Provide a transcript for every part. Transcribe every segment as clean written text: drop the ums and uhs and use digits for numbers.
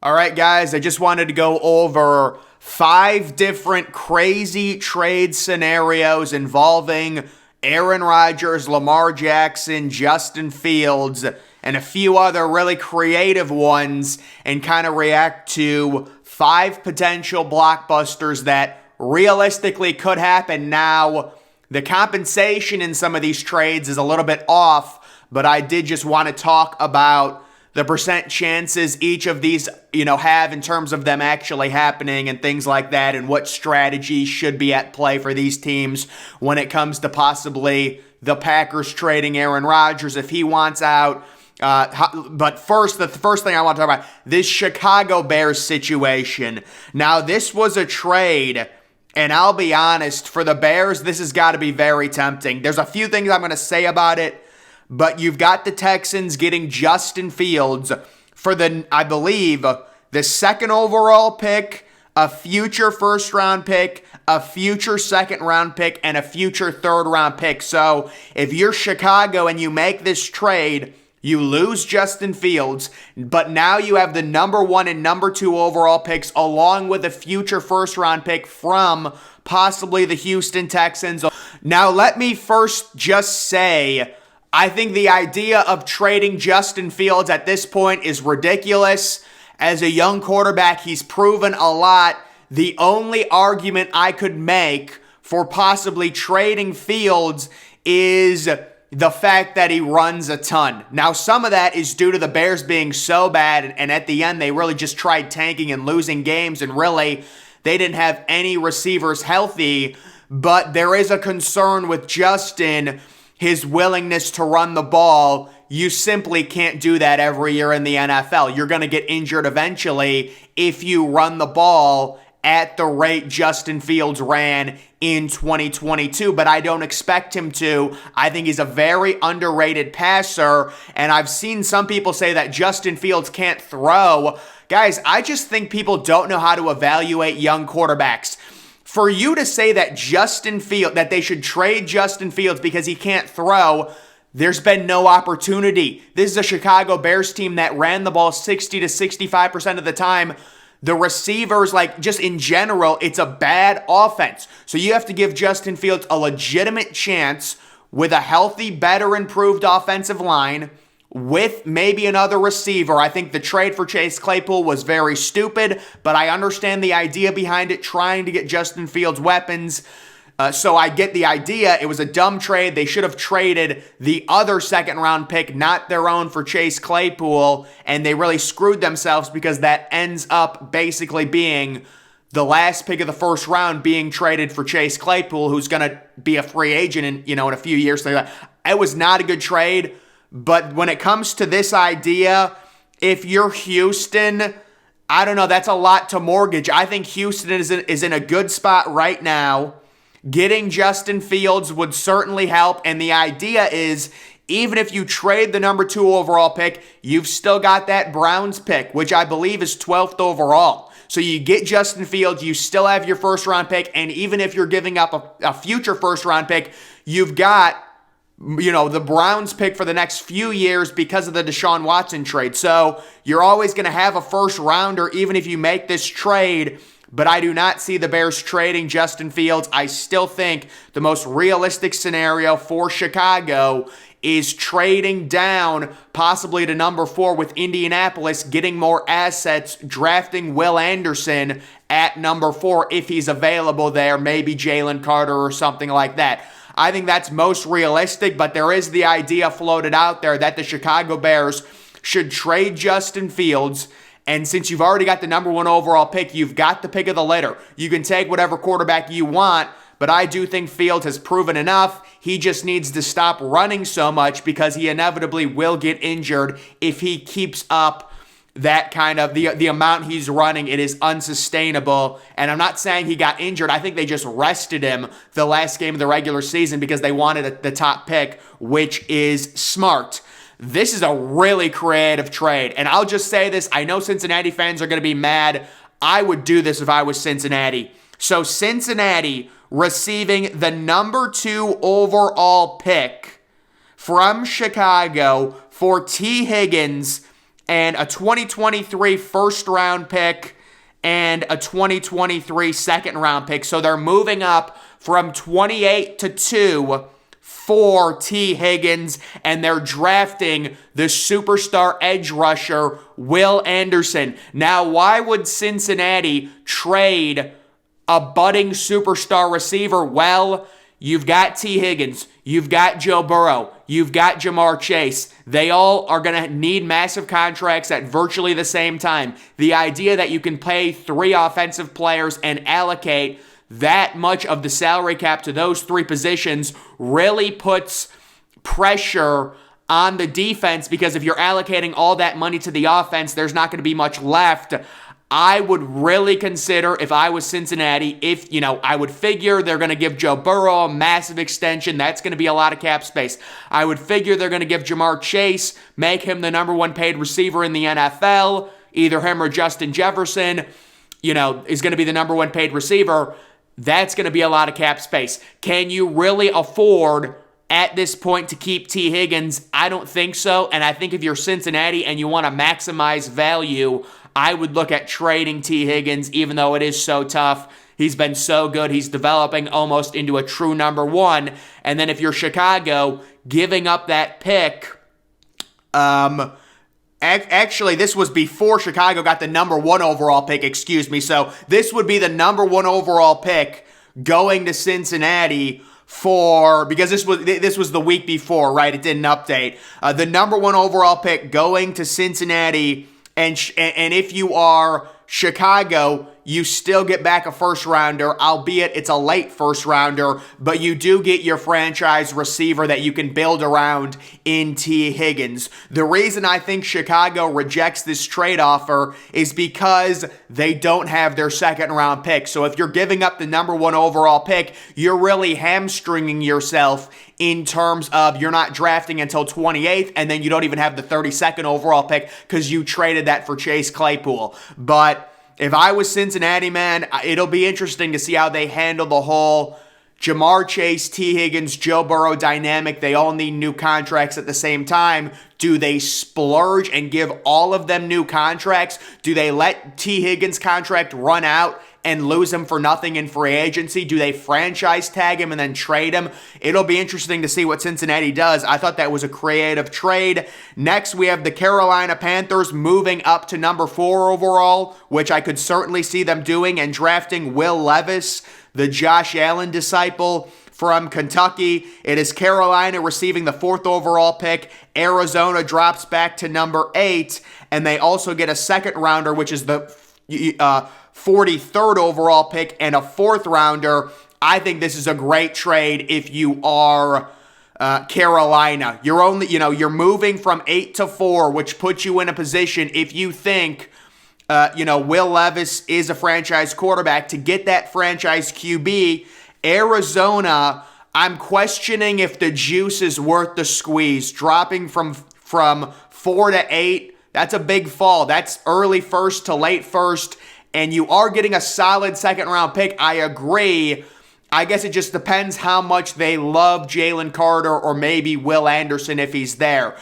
All right, guys, I just wanted to go over 5 different crazy trade scenarios involving Aaron Rodgers, Lamar Jackson, Justin Fields, and a few other really creative ones, and kind of react to 5 potential blockbusters that realistically could happen. Now, the compensation in some of these trades is a little bit off, but I did just want to talk about the percent chances each of these, have in terms of them actually happening and things like that, and what strategies should be at play for these teams when it comes to possibly the Packers trading Aaron Rodgers if he wants out. But first, the first thing I want to talk about, this Chicago Bears situation. Now, this was a trade, and I'll be honest, for the Bears, this has got to be very tempting. There's a few things I'm going to say about it, but you've got the Texans getting Justin Fields for I believe, the second overall pick, a future first round pick, a future second round pick, and a future third round pick. So if you're Chicago and you make this trade, you lose Justin Fields, but now you have the number 1 and number 2 overall picks along with a future first round pick from possibly the Houston Texans. Now let me first just say, I think the idea of trading Justin Fields at this point is ridiculous. As a young quarterback, he's proven a lot. The only argument I could make for possibly trading Fields is the fact that he runs a ton. Now, some of that is due to the Bears being so bad, and at the end, they really just tried tanking and losing games, and really, they didn't have any receivers healthy. But there is a concern with Justin, his willingness to run the ball. You simply can't do that every year in the NFL. You're going to get injured eventually if you run the ball at the rate Justin Fields ran in 2022, but I don't expect him to. I think he's a very underrated passer, and I've seen some people say that Justin Fields can't throw. Guys, I just think people don't know how to evaluate young quarterbacks. For you to say that that they should trade Justin Fields because he can't throw, there's been no opportunity. This is a Chicago Bears team that ran the ball 60 to 65% of the time. The receivers, just in general, it's a bad offense. So you have to give Justin Fields a legitimate chance with a healthy, better improved offensive line, with maybe another receiver. I think the trade for Chase Claypool was very stupid, but I understand the idea behind it, trying to get Justin Fields weapons. So I get the idea. It was a dumb trade. They should have traded the other second-round pick, not their own, for Chase Claypool, and they really screwed themselves because that ends up basically being the last pick of the first round being traded for Chase Claypool, who's going to be a free agent in a few years. It was not a good trade. But when it comes to this idea, if you're Houston, I don't know, that's a lot to mortgage. I think Houston is in a good spot right now. Getting Justin Fields would certainly help. And the idea is, even if you trade the number 2 overall pick, you've still got that Browns pick, which I believe is 12th overall. So you get Justin Fields, you still have your first round pick. And even if you're giving up a future first round pick, you've got the Browns pick for the next few years because of the Deshaun Watson trade. So you're always going to have a first rounder even if you make this trade, but I do not see the Bears trading Justin Fields. I still think the most realistic scenario for Chicago is trading down possibly to number 4 with Indianapolis, getting more assets, drafting Will Anderson at number 4 if he's available there, maybe Jalen Carter or something like that. I think that's most realistic, but there is the idea floated out there that the Chicago Bears should trade Justin Fields, and since you've already got the number 1 overall pick, you've got the pick of the litter. You can take whatever quarterback you want, but I do think Fields has proven enough. He just needs to stop running so much because he inevitably will get injured if he keeps up that kind of the amount he's running. It is unsustainable. And I'm not saying he got injured. I think they just rested him the last game of the regular season because they wanted the top pick, which is smart. This is a really creative trade. And I'll just say this. I know Cincinnati fans are going to be mad. I would do this if I was Cincinnati. So Cincinnati receiving the number 2 overall pick from Chicago for T. Higgins and a 2023 first-round pick and a 2023 second-round pick. So they're moving up from 28 to 2 for T. Higgins, and they're drafting the superstar edge rusher, Will Anderson. Now, why would Cincinnati trade a budding superstar receiver? Well, you've got T. Higgins, you've got Joe Burrow, you've got Jamar Chase. They all are going to need massive contracts at virtually the same time. The idea that you can pay 3 offensive players and allocate that much of the salary cap to those 3 positions really puts pressure on the defense, because if you're allocating all that money to the offense, there's not going to be much left. I would really consider, if I was Cincinnati, I would figure they're going to give Joe Burrow a massive extension. That's going to be a lot of cap space. I would figure they're going to give Jamar Chase, make him the number 1 paid receiver in the NFL. Either him or Justin Jefferson, is going to be the number 1 paid receiver. That's going to be a lot of cap space. Can you really afford at this point to keep T. Higgins? I don't think so. And I think if you're Cincinnati and you want to maximize value, I would look at trading T. Higgins, even though it is so tough. He's been so good. He's developing almost into a true number 1. And then if you're Chicago, giving up that pick, actually, this was before Chicago got the number 1 overall pick, So this would be the number 1 overall pick going to Cincinnati because this was the week before, right? It didn't update. The number 1 overall pick going to Cincinnati, and if you are Chicago, you still get back a first rounder, albeit it's a late first rounder, but you do get your franchise receiver that you can build around in T. Higgins. The reason I think Chicago rejects this trade offer is because they don't have their second round pick. So if you're giving up the number 1 overall pick, you're really hamstringing yourself in terms of you're not drafting until 28th, and then you don't even have the 32nd overall pick because you traded that for Chase Claypool. But if I was Cincinnati, man, it'll be interesting to see how they handle the whole Jamar Chase, T. Higgins, Joe Burrow dynamic. They all need new contracts at the same time. Do they splurge and give all of them new contracts? Do they let T. Higgins' contract run out and lose him for nothing in free agency? Do they franchise tag him and then trade him? It'll be interesting to see what Cincinnati does. I thought that was a creative trade. Next, we have the Carolina Panthers moving up to number 4 overall, which I could certainly see them doing, and drafting Will Levis, the Josh Allen disciple from Kentucky. It is Carolina receiving the 4th overall pick. Arizona drops back to number 8, and they also get a second rounder, which is the 43rd overall pick, and a 4th rounder. I think this is a great trade if you are Carolina. You're moving from 8 to 4, which puts you in a position, if you think Will Levis is a franchise quarterback, to get that franchise QB. Arizona, I'm questioning if the juice is worth the squeeze. Dropping from 4 to 8, that's a big fall. That's early first to late first, and you are getting a solid second round pick. I agree. I guess it just depends how much they love Jalen Carter or maybe Will Anderson if he's there.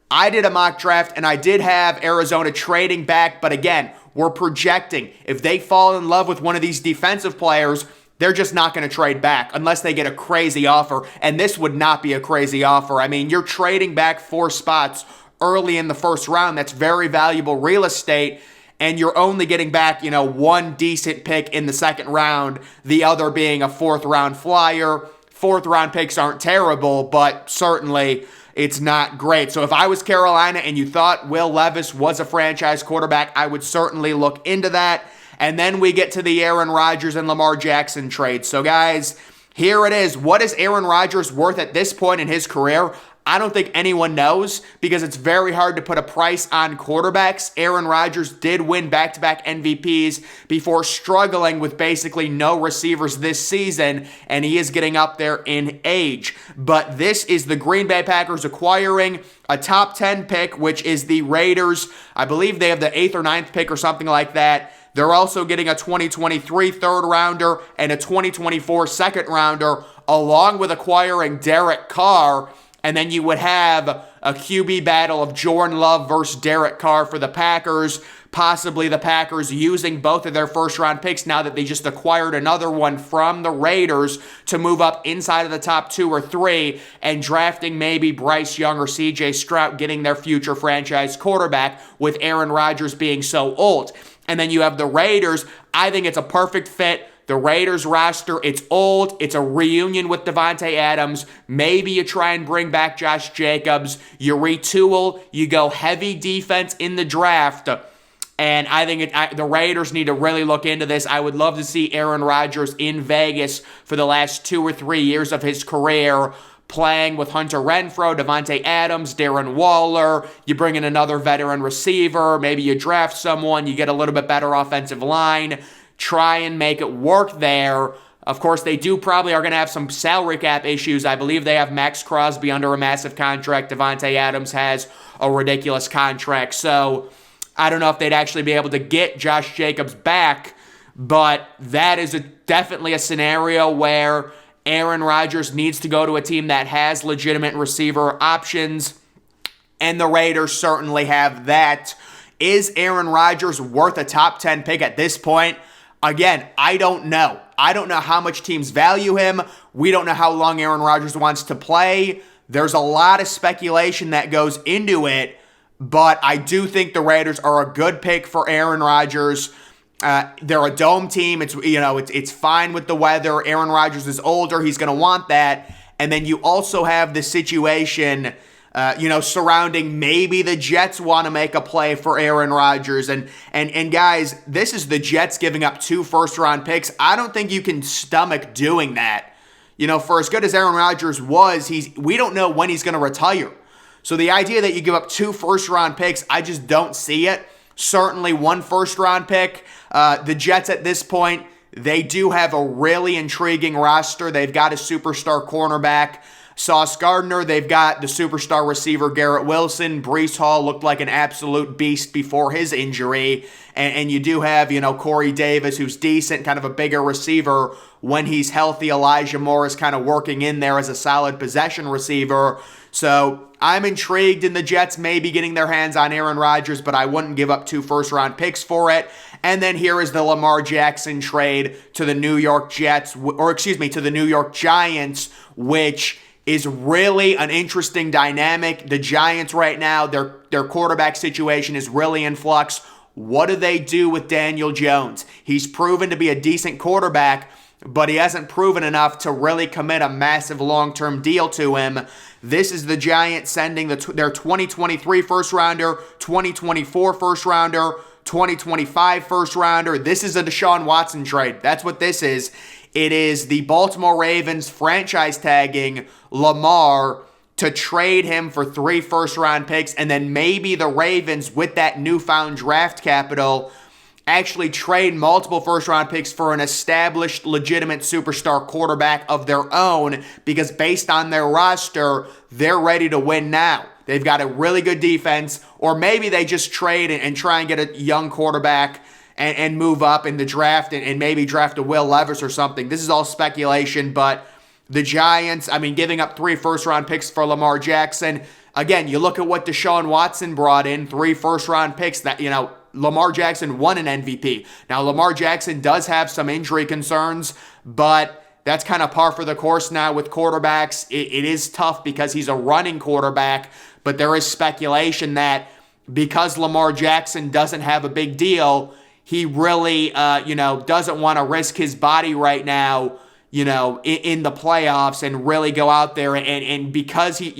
I did a mock draft, and I did have Arizona trading back, but again, we're projecting. If they fall in love with one of these defensive players, they're just not going to trade back unless they get a crazy offer, and this would not be a crazy offer. I mean, you're trading back 4 spots early in the first round. That's very valuable real estate, and you're only getting back, 1 decent pick in the second round, the other being a 4th round flyer. 4th round picks aren't terrible, but certainly it's not great. So if I was Carolina and you thought Will Levis was a franchise quarterback, I would certainly look into that. And then we get to the Aaron Rodgers and Lamar Jackson trade. So guys, here it is. What is Aaron Rodgers worth at this point in his career? I don't think anyone knows, because it's very hard to put a price on quarterbacks. Aaron Rodgers did win back-to-back MVPs before struggling with basically no receivers this season, and he is getting up there in age. But this is the Green Bay Packers acquiring a top 10 pick, which is the Raiders. I believe they have the 8th or 9th pick or something like that. They're also getting a 2023 third rounder and a 2024 second rounder, along with acquiring Derek Carr. And then you would have a QB battle of Jordan Love versus Derek Carr for the Packers. Possibly the Packers using both of their first-round picks now that they just acquired another one from the Raiders to move up inside of the top 2 or 3 and drafting maybe Bryce Young or CJ Stroud, getting their future franchise quarterback with Aaron Rodgers being so old. And then you have the Raiders. I think it's a perfect fit. The Raiders roster, it's old. It's a reunion with Davante Adams. Maybe you try and bring back Josh Jacobs. You retool. You go heavy defense in the draft. And I think the Raiders need to really look into this. I would love to see Aaron Rodgers in Vegas for the last 2 or 3 years of his career, playing with Hunter Renfrow, Davante Adams, Darren Waller. You bring in another veteran receiver. Maybe you draft someone. You get a little bit better offensive line. Try and make it work there. Of course, they probably are going to have some salary cap issues. I believe they have Max Crosby under a massive contract. Davante Adams has a ridiculous contract. So I don't know if they'd actually be able to get Josh Jacobs back, but that is definitely a scenario where Aaron Rodgers needs to go to a team that has legitimate receiver options, and the Raiders certainly have that. Is Aaron Rodgers worth a top 10 pick at this point? Again, I don't know. I don't know how much teams value him. We don't know how long Aaron Rodgers wants to play. There's a lot of speculation that goes into it, but I do think the Raiders are a good pick for Aaron Rodgers. They're a dome team. It's fine with the weather. Aaron Rodgers is older. He's going to want that. And then you also have the situation surrounding maybe the Jets want to make a play for Aaron Rodgers. And guys, this is the Jets giving up 2 first-round picks. I don't think you can stomach doing that. For as good as Aaron Rodgers was, we don't know when he's going to retire. So the idea that you give up 2 first-round picks, I just don't see it. Certainly 1 first-round pick. The Jets at this point, they do have a really intriguing roster. They've got a superstar cornerback, Sauce Gardner. They've got the superstar receiver, Garrett Wilson. Breece Hall looked like an absolute beast before his injury. And you do have, Corey Davis, who's decent, kind of a bigger receiver. When he's healthy, Elijah Moore is kind of working in there as a solid possession receiver. So I'm intrigued in the Jets maybe getting their hands on Aaron Rodgers, but I wouldn't give up 2 first-round picks for it. And then here is the Lamar Jackson trade to the New York to the New York Giants, which is really an interesting dynamic. The Giants right now, their quarterback situation is really in flux. What do they do with Daniel Jones? He's proven to be a decent quarterback, but he hasn't proven enough to really commit a massive long-term deal to him. This is the Giants sending their 2023 first-rounder, 2024 first-rounder, 2025 first-rounder. This is a Deshaun Watson trade. That's what this is. It is the Baltimore Ravens franchise tagging Lamar to trade him for 3 first-round picks, and then maybe the Ravens, with that newfound draft capital, actually trade multiple first-round picks for an established, legitimate superstar quarterback of their own, because based on their roster, they're ready to win now. They've got a really good defense, or maybe they just trade and try and get a young quarterback and move up in the draft and maybe draft a Will Levis or something. This is all speculation, but the Giants, giving up 3 first-round picks for Lamar Jackson. Again, you look at what Deshaun Watson brought in, 3 first-round picks that, Lamar Jackson won an MVP. Now, Lamar Jackson does have some injury concerns, but that's kind of par for the course now with quarterbacks. It is tough because he's a running quarterback, but there is speculation that because Lamar Jackson doesn't have a big deal, he really, doesn't want to risk his body right now, in the playoffs and really go out there. And because this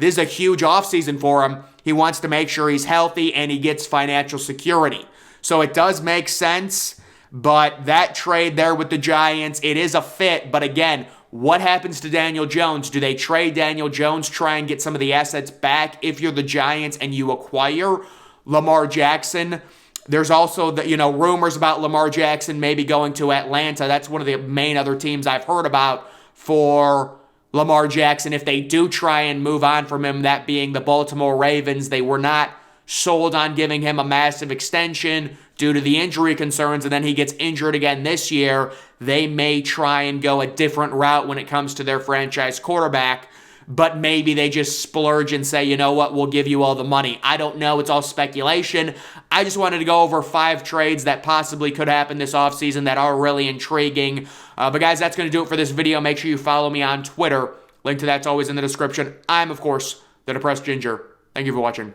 is a huge offseason for him, he wants to make sure he's healthy and he gets financial security. So it does make sense, but that trade there with the Giants, it is a fit. But again, what happens to Daniel Jones? Do they trade Daniel Jones, try and get some of the assets back if you're the Giants and you acquire Lamar Jackson? There's also the rumors about Lamar Jackson maybe going to Atlanta. That's one of the main other teams I've heard about for Lamar Jackson. If they do try and move on from him, that being the Baltimore Ravens, they were not sold on giving him a massive extension due to the injury concerns, and then he gets injured again this year. They may try and go a different route when it comes to their franchise quarterback. but maybe they just splurge and say, you know what, we'll give you all the money. I don't know. It's all speculation. I just wanted to go over 5 trades that possibly could happen this offseason that are really intriguing. But guys, that's going to do it for this video. Make sure you follow me on Twitter. Link to that's always in the description. I'm, of course, the Depressed Ginger. Thank you for watching.